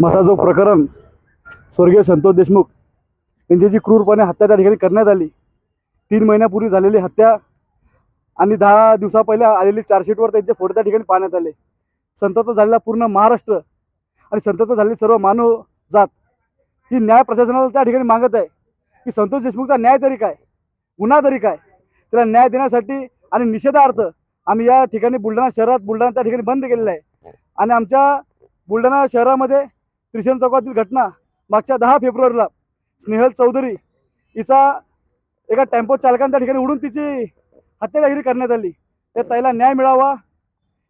मसाजोग प्रकरण स्वर्गीय संतोष देशमुख यांची जी क्रूरपणे हत्या त्या ठिकाणी करण्यात आली, 3 महिन्यापूर्वी झालेली हत्या आणि 10 दिवसा पहिले आलेली चार्जशीटवर त्यांचे फोटो त्या ठिकाणी पाहण्यात आले। संतप्त झालेला पूर्ण महाराष्ट्र आणि संतप्त झालेली सर्व मानव जात ही न्याय प्रशासनाला त्या ठिकाणी मागत आहे की संतोष देशमुखचा न्याय तरी काय, गुन्हा तरी काय, त्याला न्याय देण्यासाठी आणि निषेधार्थ आम्ही या ठिकाणी बुलढाणा त्या ठिकाणी बंद केलेलं आहे। आणि आमच्या बुलढाणा शहरामध्ये त्रिशूल चौकातील घटना मागच्या 10 फेब्रुवारीला स्नेहल चौधरी हिचा एका टेम्पो चालकाने त्या ठिकाणी उडून तिची हत्या त्या करण्यात आली। त्या ताईला न्याय मिळावा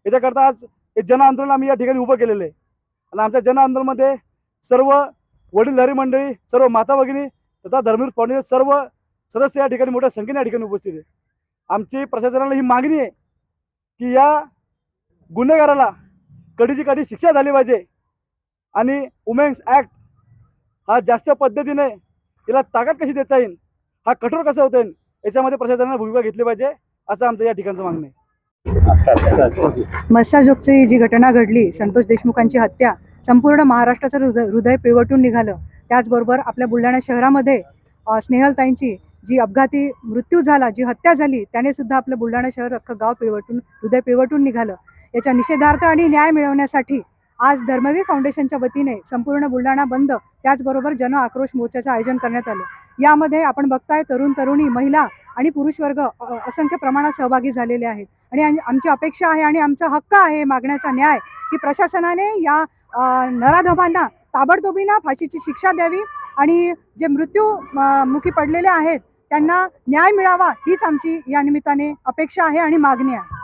याच्याकरता आज एक जन आंदोलन आम्ही या ठिकाणी उभं केलेलं आहे। आणि आमच्या जन आंदोलनामध्ये सर्व वडीलधारी मंडळी, सर्व माता भगिनी तथा धर्मवीर फाउंडेशन सर्व सदस्य या ठिकाणी मोठ्या संख्येने या ठिकाणी उपस्थित आहे। आमची प्रशासनाला ही मागणी आहे की या गुन्हेगाराला कडीची कडी शिक्षा झाली पाहिजे आणि वुमेन्स ॲक्ट हा जास्त पद्धतीने याला ताकद कशी देता येईल, हा कठोर कसा होता येईल, याच्यामध्ये प्रशासनाने भूमिका घेतली पाहिजे असं आमचं या ठिकाणचं मागणं आहे। मस्साजोगची जी घटना घडली, संतोष देशमुखांची हत्या, संपूर्ण महाराष्ट्राचं हृदय पिळवटून निघालं। त्याचबरोबर आपल्या बुलढाणा शहरामध्ये स्नेहलताईंची जी अपघाती मृत्यू झाला, जी हत्या झाली, त्याने सुद्धा आपलं बुलढाणा शहर अख्खं गाव हृदय पिळवटून निघालं। याच्या निषेधार्थ आणि न्याय मिळवण्यासाठी आज धर्मवीर फाउंडेशनच्या वतीने संपूर्ण बुलढाणा बंद, त्याचबरोबर जन आक्रोश मोर्चाचं आयोजन करण्यात आलं। यामध्ये आपण बघताय तरुण तरुणी, महिला आणि पुरुष वर्ग असंख्य प्रमाणात सहभागी झालेले आहेत। आणि आमची अपेक्षा आहे आणि आमचा हक्क आहे मागण्याचा न्याय, की प्रशासनाने या नराधमांना ताबडतोबीनं फाशीची शिक्षा द्यावी आणि जे मृत्यूमुखी पडलेले आहेत त्यांना न्याय मिळावा, हीच आमची या निमित्ताने अपेक्षा आहे आणि मागणी आहे।